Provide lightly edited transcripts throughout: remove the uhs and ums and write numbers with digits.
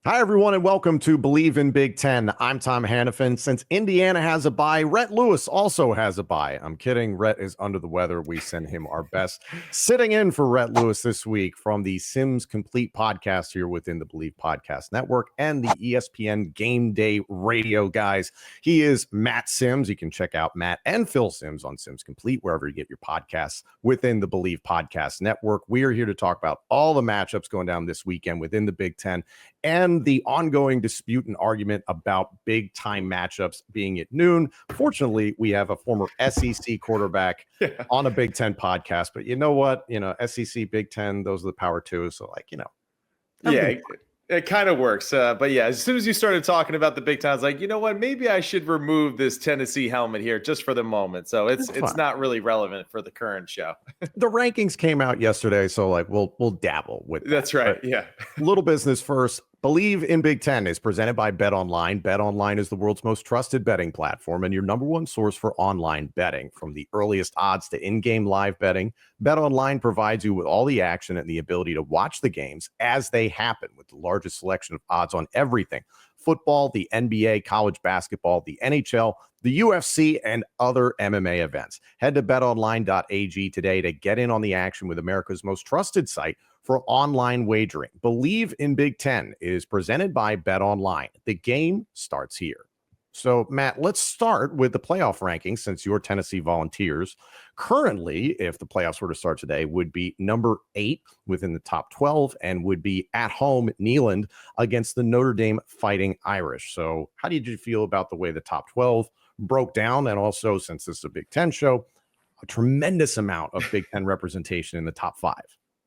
Hi, everyone, and welcome to Believe in Big Ten. I'm Tom Hannifan. Since Indiana has a bye, Rhett Lewis also has a bye. I'm kidding. Rhett is under the weather. We send him our best. Sitting in for Rhett Lewis this week from the Sims Complete podcast here within the Believe Podcast Network and the ESPN Game Day Radio guys. He is Matt Sims. You can check out Matt and Phil Sims on Sims Complete, wherever you get your podcasts within the Believe Podcast Network. We are here to talk about all the matchups going down this weekend within the Big Ten and the ongoing dispute and argument about big time matchups being at noon. Fortunately, we have a former SEC quarterback on a Big Ten podcast, but you know what? SEC, Big Ten, those are the power two. So Yeah, it kind of works. But yeah, as soon as you started talking about the Big Ten, I was like, you know what? Maybe I should remove this Tennessee helmet here just for the moment. So it's not really relevant for the current show. The rankings came out yesterday, so we'll dabble with that. That's right. Yeah. Little business first. Believe in Big Ten is presented by BetOnline. BetOnline is the world's most trusted betting platform and your number one source for online betting. From the earliest odds to in-game live betting, BetOnline provides you with all the action and the ability to watch the games as they happen with the largest selection of odds on everything: football, the NBA, college basketball, the NHL, the UFC, and other MMA events. Head to betonline.ag today to get in on the action with America's most trusted site for online wagering. Believe in Big Ten is presented by BetOnline. The game starts here. So, Matt, let's start with the playoff rankings, since your Tennessee Volunteers currently, if the playoffs were to start today, would be number 8 within the top 12 and would be at home at Neyland against the Notre Dame Fighting Irish. So how did you feel about the way the top 12 broke down? And also, since this is a Big Ten show, a tremendous amount of Big Ten representation in the top 5.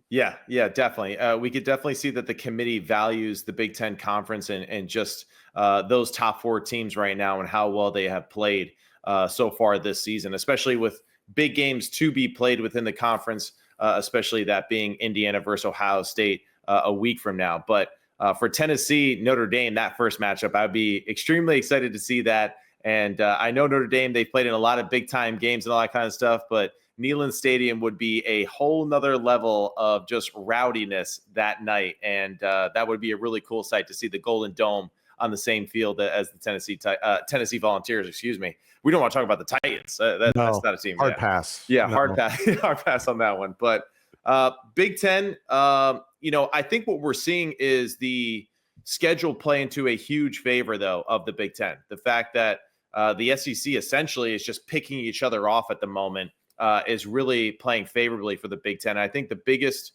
Yeah, definitely. We could definitely see that the committee values the Big Ten Conference and just those top 4 teams right now and how well they have played so far this season, especially with big games to be played within the conference, especially that being Indiana versus Ohio State a week from now. But for Tennessee, Notre Dame, that first matchup, I'd be extremely excited to see that. And I know Notre Dame, they've played in a lot of big time games and all that kind of stuff, but Neyland Stadium would be a whole nother level of just rowdiness that night. And that would be a really cool sight to see the Golden Dome on the same field as the Tennessee Volunteers, excuse me. We don't want to talk about the Titans. That's not a team. Hard pass. Yeah, no. Hard pass on that one. But Big Ten, I think what we're seeing is the schedule play into a huge favor, though, of the Big Ten. The fact that the SEC essentially is just picking each other off at the moment is really playing favorably for the Big Ten. I think the biggest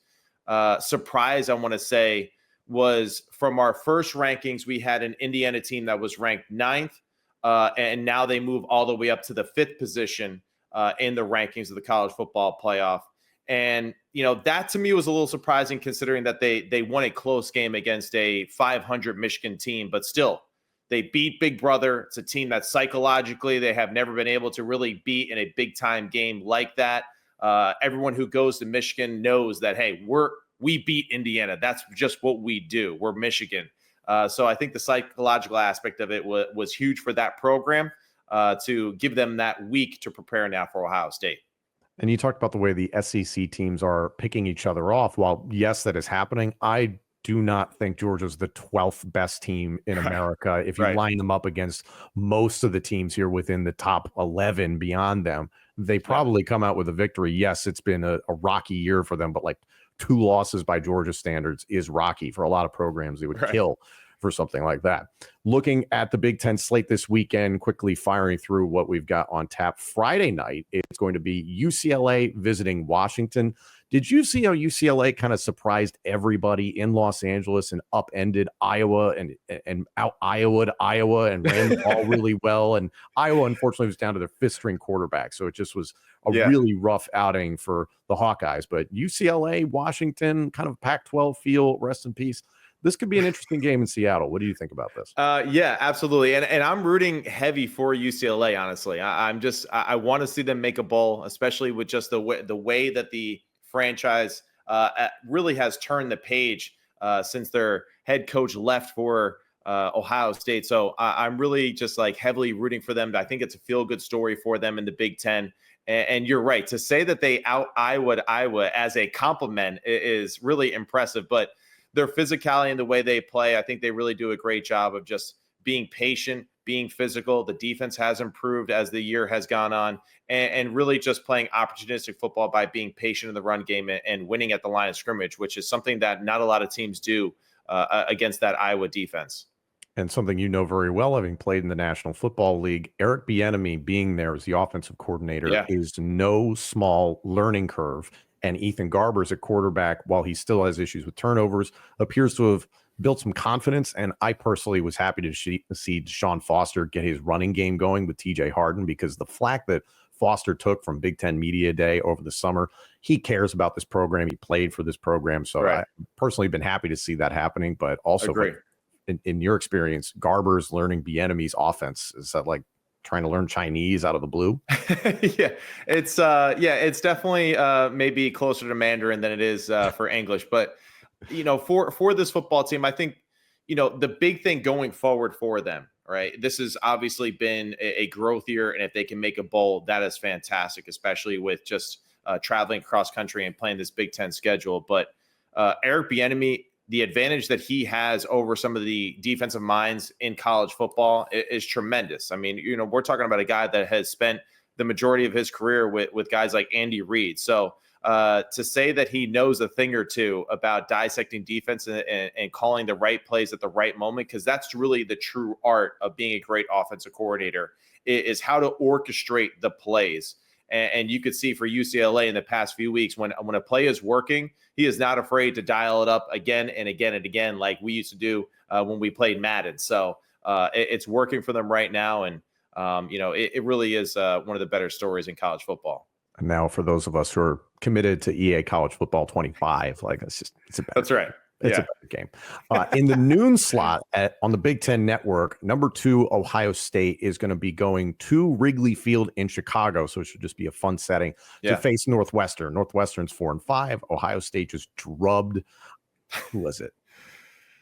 surprise, I want to say, was from our first rankings, we had an Indiana team that was ranked 9th, and now they move all the way up to the 5th position in the rankings of the college football playoff. And, that to me was a little surprising, considering that they won a close game against a 500 Michigan team, but still, they beat Big Brother. It's a team that psychologically they have never been able to really beat in a big-time game like that. Everyone who goes to Michigan knows that, hey, we beat Indiana. That's just what we do. We're Michigan. So I think the psychological aspect of it was huge for that program to give them that week to prepare now for Ohio State. And you talked about the way the SEC teams are picking each other off. While, yes, that is happening, I do not think Georgia's the 12th best team in America. If you line them up against most of the teams here within the top 11 beyond them, they probably come out with a victory. Yes, it's been a rocky year for them, but 2 losses by Georgia standards is rocky for a lot of programs. They would kill for something like that. Looking at the Big Ten slate this weekend, quickly firing through what we've got on tap. Friday night, it's going to be UCLA visiting Washington. Did you see how UCLA kind of surprised everybody in Los Angeles and upended Iowa and out Iowa'd Iowa and ran the ball really well? And Iowa, unfortunately, was down to their 5th-string quarterback. So it just was a really rough outing for the Hawkeyes. But UCLA, Washington, kind of Pac-12 feel, rest in peace. This could be an interesting game in Seattle. What do you think about this? Yeah, absolutely. And I'm rooting heavy for UCLA, honestly. I want to see them make a bowl, especially with just the way that the franchise really has turned the page since their head coach left for Ohio State. So I'm really just heavily rooting for them. I think it's a feel-good story for them in the Big Ten. And you're right. To say that they out Iowa as a compliment is really impressive. But their physicality and the way they play, I think they really do a great job of just being patient, being physical. The defense has improved as the year has gone on, and really just playing opportunistic football by being patient in the run game and winning at the line of scrimmage, which is something that not a lot of teams do against that Iowa defense. And something you know very well, having played in the National Football League, Eric Bieniemy being there as the offensive coordinator is no small learning curve. And Ethan Garbers at quarterback, while he still has issues with turnovers, appears to have built some confidence. And I personally was happy to see Sean Foster get his running game going with TJ Harden, because the flack that Foster took from Big Ten Media Day over the summer, he cares about this program. He played for this program. So I personally been happy to see that happening, but also in your experience, Garbers learning Bieniemy's offense, is that like trying to learn Chinese out of the blue? It's definitely maybe closer to Mandarin than it is for English. But for this football team, I think the big thing going forward for them, right? This has obviously been a growth year, and if they can make a bowl, that is fantastic, especially with just traveling across country and playing this Big Ten schedule. But Eric Bieniemy, the advantage that he has over some of the defensive minds in college football is tremendous. I mean, we're talking about a guy that has spent the majority of his career with guys like Andy Reid. So to say that he knows a thing or two about dissecting defense and calling the right plays at the right moment, because that's really the true art of being a great offensive coordinator, is how to orchestrate the plays. And you could see for UCLA in the past few weeks, when a play is working, he is not afraid to dial it up again and again and again, like we used to do when we played Madden. So it's working for them right now. And, it really is one of the better stories in college football. And now for those of us who are committed to EA College Football 25, like it's a better That's right. It's a better game. In the noon slot on the Big Ten Network, number 2, Ohio State is going to be going to Wrigley Field in Chicago. So it should just be a fun setting to face Northwestern. Northwestern's 4-5. Ohio State just drubbed. Who was it?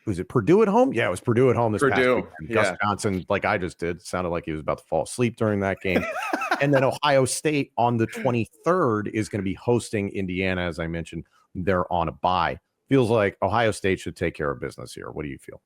Was it Purdue at home? Yeah, it was Purdue at home this past weekend. Gus Johnson, like I just did, sounded like he was about to fall asleep during that game. And then Ohio State on the 23rd is going to be hosting Indiana, as I mentioned. They're on a bye. Feels like Ohio State should take care of business here. What do you feel?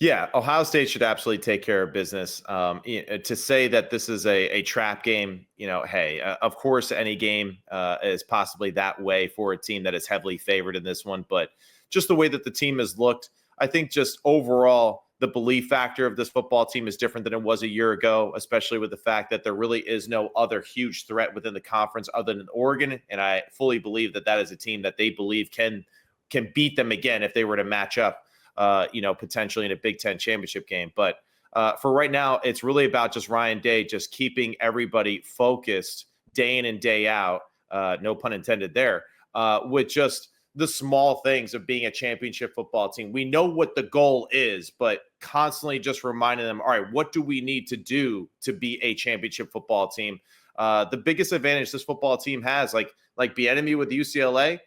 Yeah, Ohio State should absolutely take care of business. To say that this is a trap game, hey, of course, any game is possibly that way for a team that is heavily favored in this one. But just the way that the team has looked, I think just overall, the belief factor of this football team is different than it was a year ago, especially with the fact that there really is no other huge threat within the conference other than Oregon. And I fully believe that is a team that they believe can beat them again if they were to match up, potentially in a Big Ten championship game. But for right now, it's really about just Ryan Day, just keeping everybody focused day in and day out, no pun intended there, with just the small things of being a championship football team. We know what the goal is, but constantly just reminding them, all right, what do we need to do to be a championship football team? The biggest advantage this football team has, like Bieniemy with UCLA,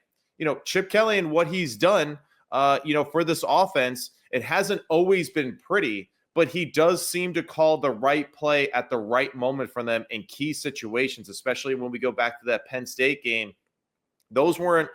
Chip Kelly and what he's done, for this offense, it hasn't always been pretty, but he does seem to call the right play at the right moment for them in key situations, especially when we go back to that Penn State game. Those weren't,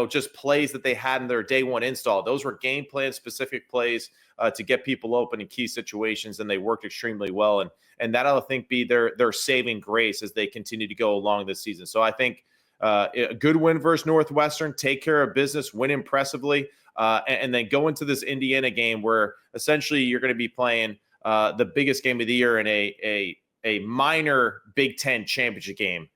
just plays that they had in their day one install. Those were game plan specific plays to get people open in key situations, and they worked extremely well. And that'll, I think, be their saving grace as they continue to go along this season. So I think a good win versus Northwestern, take care of business, win impressively, and then go into this Indiana game where essentially you're going to be playing the biggest game of the year in a minor Big Ten championship game.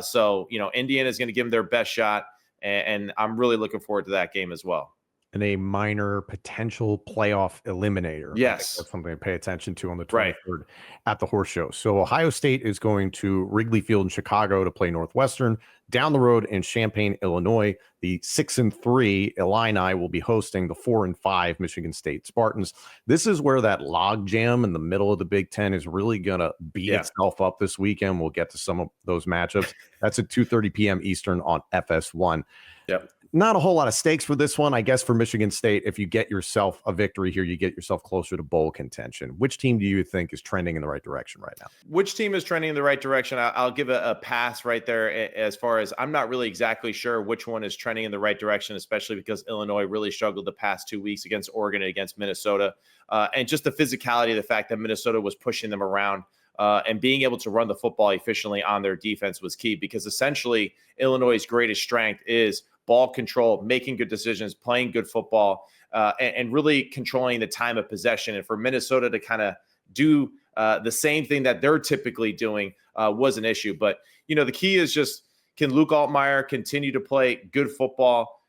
So Indiana is going to give them their best shot, and I'm really looking forward to that game as well. And a minor potential playoff eliminator. Yes. That's something to pay attention to on the 23rd at the Horse Show. So Ohio State is going to Wrigley Field in Chicago to play Northwestern. Down the road in Champaign, Illinois, the 6-3 Illini will be hosting the 4-5 Michigan State Spartans. This is where that log jam in the middle of the Big Ten is really going to beat itself up this weekend. We'll get to some of those matchups. That's at 2:30 p.m. Eastern on FS1. Yep. not a whole lot of stakes for this one. I guess for Michigan State, if you get yourself a victory here, you get yourself closer to bowl contention. Which team do you think is trending in the right direction right now? Which team is trending in the right direction? I'll give a pass right there, as far as I'm not really exactly sure which one is trending in the right direction, especially because Illinois really struggled the past 2 weeks against Oregon and against Minnesota. And just the physicality of the fact that Minnesota was pushing them around. And being able to run the football efficiently on their defense was key, because essentially Illinois' greatest strength is ball control, making good decisions, playing good football, and really controlling the time of possession. And for Minnesota to kind of do the same thing that they're typically doing was an issue. But, the key is just, can Luke Altmaier continue to play good football?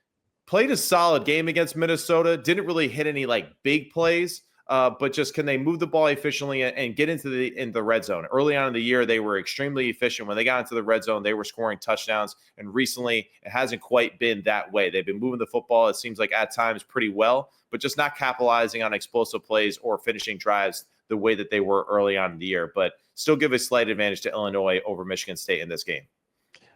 Played a solid game against Minnesota, didn't really hit any big plays. But just, can they move the ball efficiently and get into the red zone? Early on in the year, they were extremely efficient. When they got into the red zone, they were scoring touchdowns. And recently, it hasn't quite been that way. They've been moving the football, it seems like, at times pretty well, but just not capitalizing on explosive plays or finishing drives the way that they were early on in the year. But still give a slight advantage to Illinois over Michigan State in this game.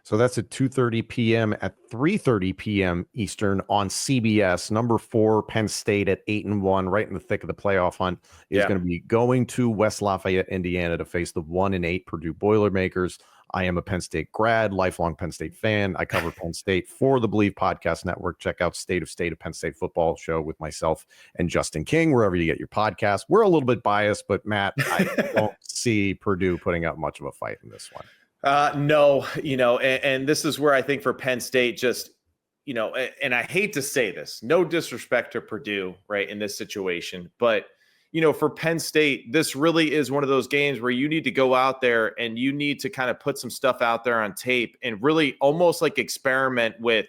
So that's at 2:30 p.m. At 3:30 p.m. Eastern on CBS. Number 4, Penn State at 8-1, right in the thick of the playoff hunt, is going to be going to West Lafayette, Indiana, to face the 1-8 Purdue Boilermakers. I am a Penn State grad, lifelong Penn State fan. I cover Penn State for the Believe Podcast Network. Check out State of Penn State Football show with myself and Justin King, wherever you get your podcast. We're a little bit biased, but Matt, I don't see Purdue putting up much of a fight in this one. No, and this is where I think for Penn State, just, and I hate to say this, no disrespect to Purdue, right, in this situation, but, for Penn State, this really is one of those games where you need to go out there and you need to kind of put some stuff out there on tape and really almost experiment with,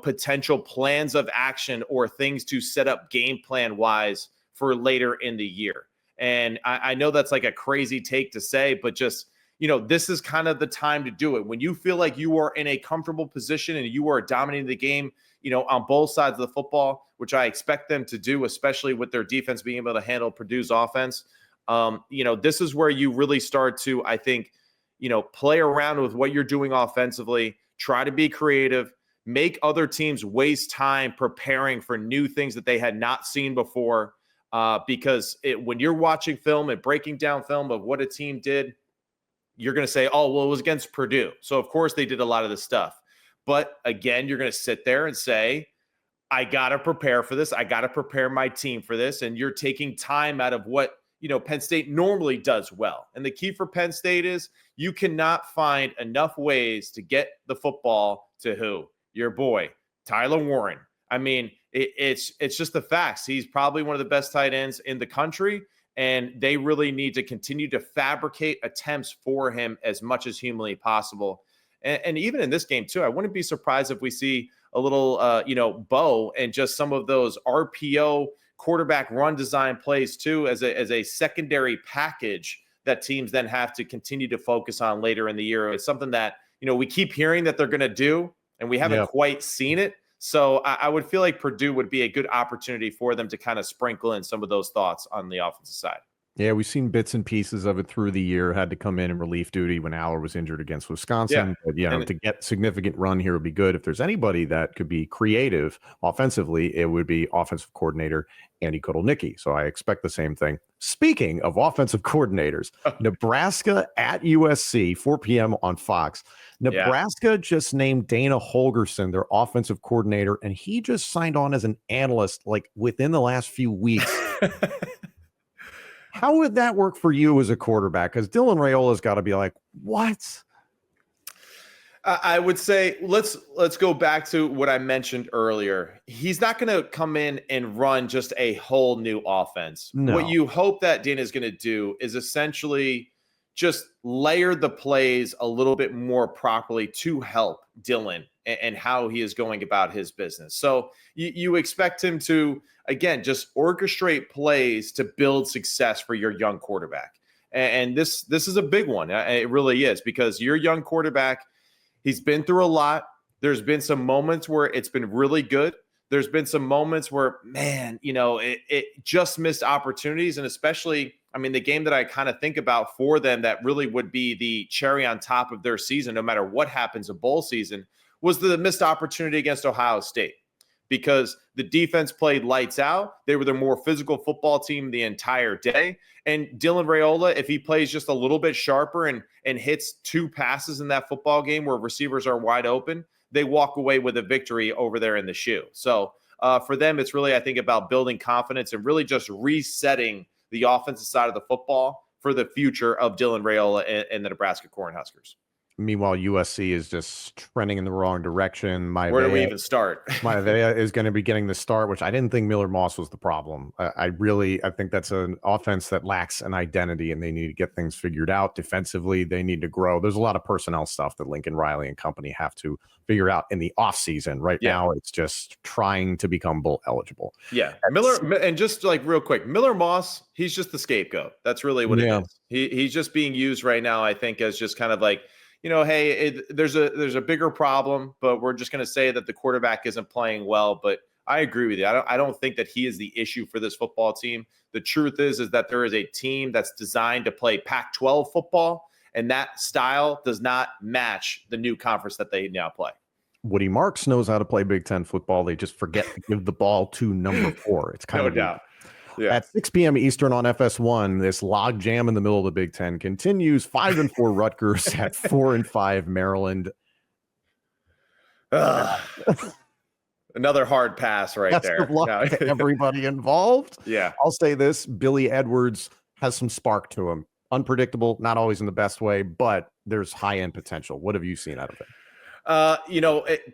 potential plans of action or things to set up game plan wise for later in the year. And I know that's a crazy take to say, but just, this is kind of the time to do it. When you feel like you are in a comfortable position and you are dominating the game, on both sides of the football, which I expect them to do, especially with their defense being able to handle Purdue's offense. This is where you really start to, I think, play around with what you're doing offensively, try to be creative, make other teams waste time preparing for new things that they had not seen before. Because when you're watching film and breaking down film of what a team did, you're going to say, oh, well, it was against Purdue, so of course they did a lot of this stuff. But again, you're going to sit there and say, I got to prepare for this. I got to prepare my team for this. And you're taking time out of what, Penn State normally does well. And the key for Penn State is you cannot find enough ways to get the football to who? Your boy, Tyler Warren. I mean, it's just the facts. He's probably one of the best tight ends in the country. And they really need to continue to fabricate attempts for him as much as humanly possible. And even in this game, too, I wouldn't be surprised if we see a little, bow and just some of those RPO quarterback run design plays, too, as a secondary package that teams then have to continue to focus on later in the year. It's something that, we keep hearing that they're going to do, and we haven't quite seen it. So I would feel like Purdue would be a good opportunity for them to kind of sprinkle in some of those thoughts on the offensive side. Yeah, we've seen bits and pieces of it through the year. Had to come in relief duty when Aller was injured against Wisconsin. Yeah. But to get significant run here would be good. If there's anybody that could be creative offensively, it would be offensive coordinator Andy Kotelnicki. So I expect the same thing. Speaking of offensive coordinators, Nebraska at USC, 4 p.m. on Fox. Nebraska just named Dana Holgerson their offensive coordinator, and he just signed on as an analyst within the last few weeks. How would that work for you as a quarterback? Because Dylan Raiola's got to be like, what? I would say let's go back to what I mentioned earlier. He's not going to come in and run just a whole new offense. No. What you hope that Dana is going to do is essentially just layer the plays a little bit more properly to help Dylan and how he is going about his business. So you expect him to, again, just orchestrate plays to build success for your young quarterback. And this is a big one. It really is, because your young quarterback, he's been through a lot. There's been some moments where it's been really good. There's been some moments where, man, it just missed opportunities. And especially, the game that I kind of think about for them that really would be the cherry on top of their season, no matter what happens in bowl season, was the missed opportunity against Ohio State, because the defense played lights out. They were the more physical football team the entire day. And Dylan Raiola, if he plays just a little bit sharper and hits 2 passes in that football game where receivers are wide open, they walk away with a victory over there in the shoe. So for them, it's really, I think, about building confidence and really just resetting the offensive side of the football for the future of Dylan Raiola and the Nebraska Cornhuskers. Meanwhile, USC is just trending in the wrong direction. Where do we even start? Maivea is going to be getting the start, which I didn't think Miller Moss was the problem. I think that's an offense that lacks an identity, and they need to get things figured out. Defensively, they need to grow. There's a lot of personnel stuff that Lincoln Riley and company have to figure out in the offseason. Right now, it's just trying to become bowl eligible. Yeah. Miller, and just like real quick, Miller Moss, he's just the scapegoat. That's really what it is. He's just being used right now, I think, as just kind of like, hey, there's a bigger problem, but we're just going to say that the quarterback isn't playing well. But I agree with you. I don't think that he is the issue for this football team. The truth is that there is a team that's designed to play Pac-12 football, and that style does not match the new conference that they now play. Woody Marks knows how to play Big Ten football. They just forget to give the ball to number 4. It's kind of doubt. Yeah. At 6 p.m. Eastern on FS1, this log jam in the middle of the Big Ten continues. 5-4 Rutgers at 4-5 Maryland. Another hard pass right Best there. Of luck to everybody involved. Yeah. I'll say this. Billy Edwards has some spark to him. Unpredictable, not always in the best way, but there's high-end potential. What have you seen out of it?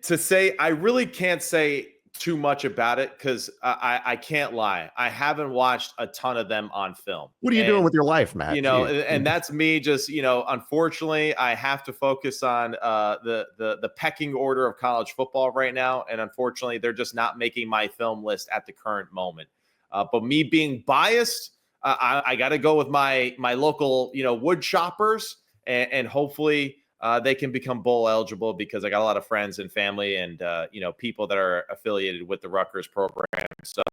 To say, I really can't say too much about it because I can't lie. I haven't watched a ton of them on film. What are you doing with your life, Matt? And that's me just, unfortunately, I have to focus on the pecking order of college football right now. And unfortunately, they're just not making my film list at the current moment. But me being biased, I got to go with my local, wood choppers and hopefully they can become bowl eligible because I got a lot of friends and family and, people that are affiliated with the Rutgers program. So,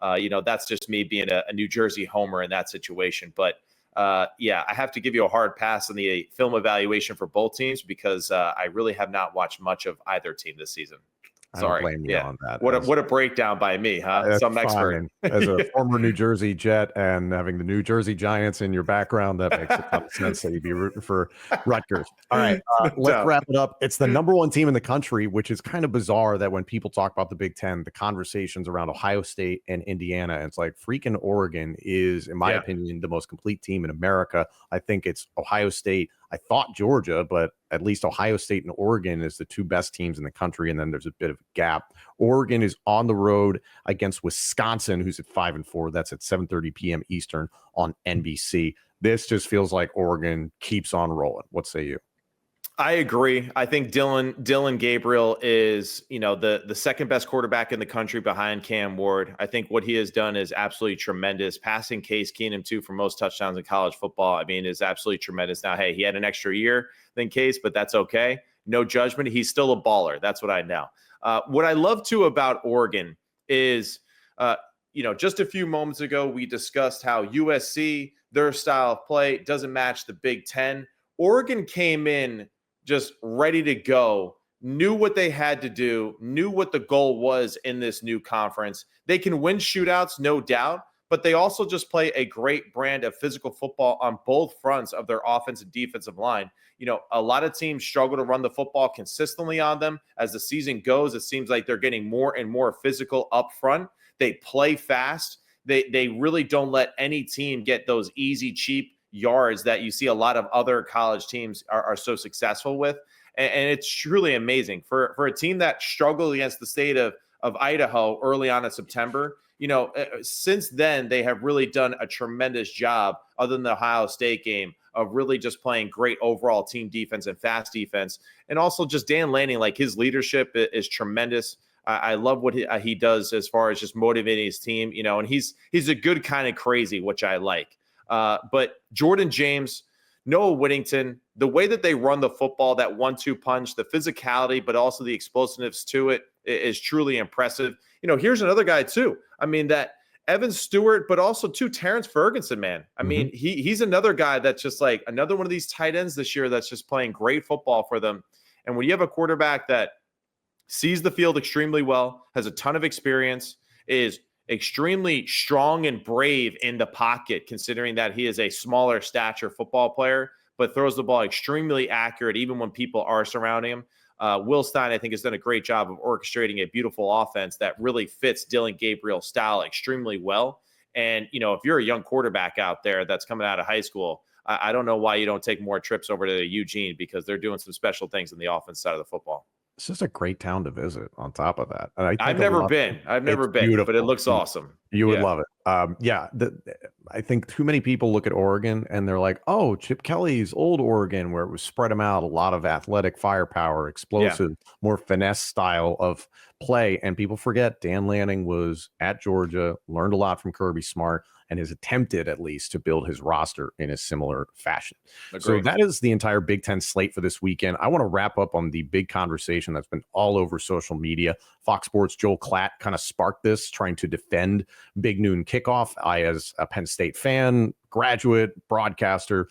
that's just me being a New Jersey homer in that situation. But, I have to give you a hard pass on the film evaluation for both teams because I really have not watched much of either team this season. Sorry. I don't blame you on that. What a breakdown by me, huh? Some expert. As a former New Jersey Jet and having the New Jersey Giants in your background, that makes a ton of sense that you'd be rooting for Rutgers. All right, let's wrap it up. It's the number 1 team in the country, which is kind of bizarre that when people talk about the Big Ten, the conversations around Ohio State and Indiana, and it's like freaking Oregon is, in my opinion, the most complete team in America. I think it's Ohio State. I thought Georgia, but at least Ohio State and Oregon is the 2 best teams in the country. And then there's a bit of a gap. Oregon is on the road against Wisconsin, who's at 5-4. That's at 7:30 p.m. Eastern on NBC. This just feels like Oregon keeps on rolling. What say you? I agree. I think Dylan Gabriel is, the second best quarterback in the country behind Cam Ward. I think what he has done is absolutely tremendous. Passing Case Keenum, too, for most touchdowns in college football, is absolutely tremendous. Now, hey, he had an extra year than Case, but that's okay. No judgment. He's still a baller. That's what I know. What I love, too, about Oregon is, just a few moments ago, we discussed how USC, their style of play, doesn't match the Big Ten. Oregon came in just ready to go, knew what they had to do, knew what the goal was in this new conference. They can win shootouts, no doubt, but they also just play a great brand of physical football on both fronts of their offensive and defensive line. A lot of teams struggle to run the football consistently on them. As the season goes, it seems like they're getting more and more physical up front. They play fast. They really don't let any team get those easy, cheap yards that you see a lot of other college teams are so successful with. And it's truly amazing for a team that struggled against the state of Idaho early on in September. Since then, they have really done a tremendous job, other than the Ohio State game, of really just playing great overall team defense and fast defense. And also just Dan Lanning, like his leadership is tremendous. I love what he does as far as just motivating his team, and he's a good kind of crazy, which I like. But Jordan James, Noah Whittington, the way that they run the football, that 1-2 punch, the physicality, but also the explosiveness to it is truly impressive. Here's another guy too. That Evan Stewart, but also too Terrence Ferguson, man. He's another guy that's just like another one of these tight ends this year that's just playing great football for them. And when you have a quarterback that sees the field extremely well, has a ton of experience, is extremely strong and brave in the pocket, considering that he is a smaller stature football player, but throws the ball extremely accurate, even when people are surrounding him. Will Stein, I think, has done a great job of orchestrating a beautiful offense that really fits Dylan Gabriel's style extremely well. And, if you're a young quarterback out there that's coming out of high school, I don't know why you don't take more trips over to Eugene, because they're doing some special things on the offense side of the football. It's just a great town to visit on top of that. And I I've think never been. But it looks awesome. You would love it. I think too many people look at Oregon and they're like, oh, Chip Kelly's old Oregon, where it was spread them out, a lot of athletic firepower, explosive, more finesse style of play. And people forget Dan Lanning was at Georgia, learned a lot from Kirby Smart, and has attempted at least to build his roster in a similar fashion. Agreed. So that is the entire Big Ten slate for this weekend. I want to wrap up on the big conversation that's been all over social media. Fox Sports' Joel Klatt kind of sparked this, trying to defend Big Noon Kickoff. I, as a Penn State fan, graduate, broadcaster,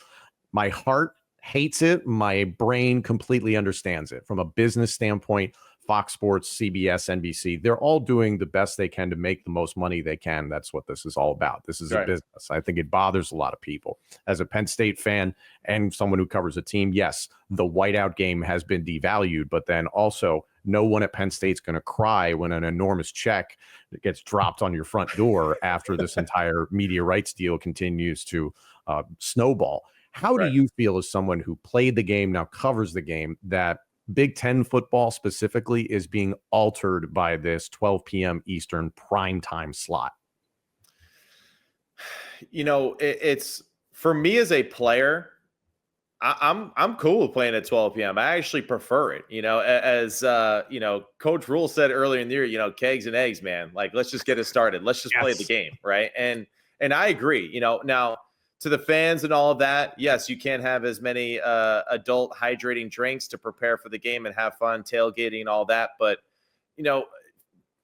my heart hates it. My brain completely understands it. From a business standpoint, Fox Sports, CBS, NBC, they're all doing the best they can to make the most money they can. That's what this is all about. This is a business. I think it bothers a lot of people. As a Penn State fan and someone who covers a team, yes, the whiteout game has been devalued, but then also no one at Penn State's going to cry when an enormous check gets dropped on your front door after this entire media rights deal continues to snowball. How do you feel, as someone who played the game, now covers the game, that Big Ten football specifically is being altered by this 12 p.m. Eastern primetime slot? It's, for me as a player, I'm cool with playing at 12 p.m. I actually prefer it. As Coach Rule said earlier in the year, kegs and eggs, man. Like, let's just get it started. Let's just play the game, right? And I agree. Now, to the fans and all of that, yes, you can't have as many adult hydrating drinks to prepare for the game and have fun tailgating and all that. But,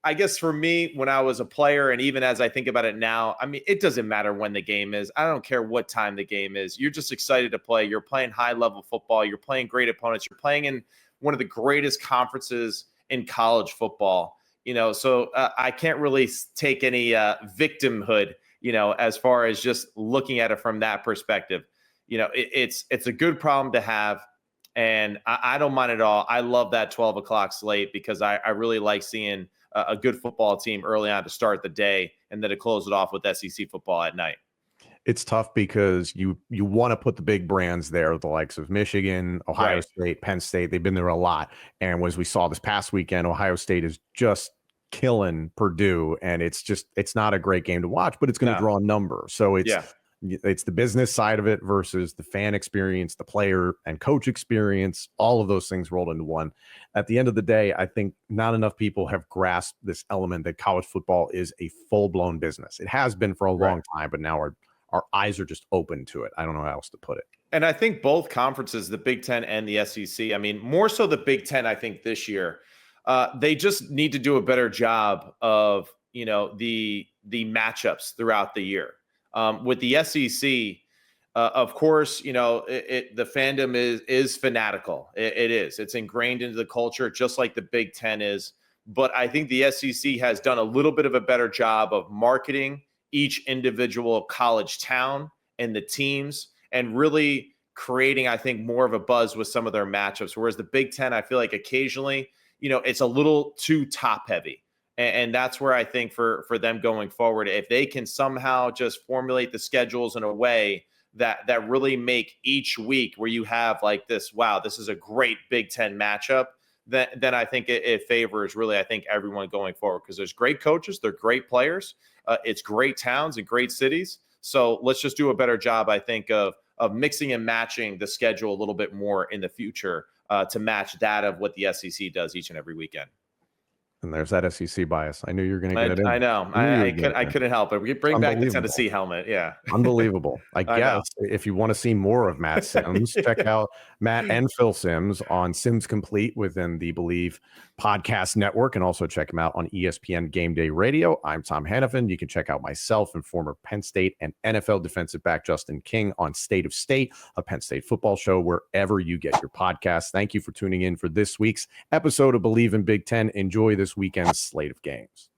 I guess for me, when I was a player, and even as I think about it now, I mean, it doesn't matter when the game is. I don't care what time the game is. You're just excited to play. You're playing high-level football. You're playing great opponents. You're playing in one of the greatest conferences in college football. So I can't really take any victimhood, as far as just looking at it from that perspective. It's a good problem to have, and I don't mind at all. I love that 12 o'clock slate, because I really like seeing a good football team early on to start the day, and then to close it off with SEC football at night. It's tough because you want to put the big brands there, the likes of Michigan, Ohio State, Penn State. They've been there a lot. And as we saw this past weekend, Ohio State is just killing Purdue, and it's not a great game to watch, but it's going to draw a number. So it's the business side of it versus the fan experience, the player and coach experience, all of those things rolled into one. At the end of the day, I think not enough people have grasped this element that college football is a full-blown business. It has been for a long time, but now our eyes are just open to it. I don't know how else to put it. And I think both conferences, the Big Ten and the SEC, I mean, more so the Big Ten, I think this year, they just need to do a better job of, the matchups throughout the year. With the SEC, of course, the fandom is fanatical. It is. It's ingrained into the culture, just like the Big Ten is. But I think the SEC has done a little bit of a better job of marketing each individual college town and the teams, and really creating, I think, more of a buzz with some of their matchups. Whereas the Big Ten, I feel like occasionally, it's a little too top heavy. And that's where I think for them going forward, if they can somehow just formulate the schedules in a way that really make each week where you have like this, wow, this is a great Big Ten matchup, then I think it favors really, I think, everyone going forward, because there's great coaches, they're great players, it's great towns and great cities. So let's just do a better job, I think, of mixing and matching the schedule a little bit more in the future to match that of what the SEC does each and every weekend. And there's that SEC bias. I knew you were going to get it in. I know. I couldn't help it. We bring back the Tennessee helmet. Yeah. Unbelievable. I I guess know. if you want to see more of Matt Sims, check out Matt and Phil Sims on Sims Complete within the Believe Podcast Network, and also check him out on ESPN Game Day Radio. I'm Tom Hannifan. You can check out myself and former Penn State and NFL defensive back Justin King on State of State, a Penn State football show, wherever you get your podcasts. Thank you for tuning in for this week's episode of Believe in Big Ten. Enjoy this weekend's slate of games.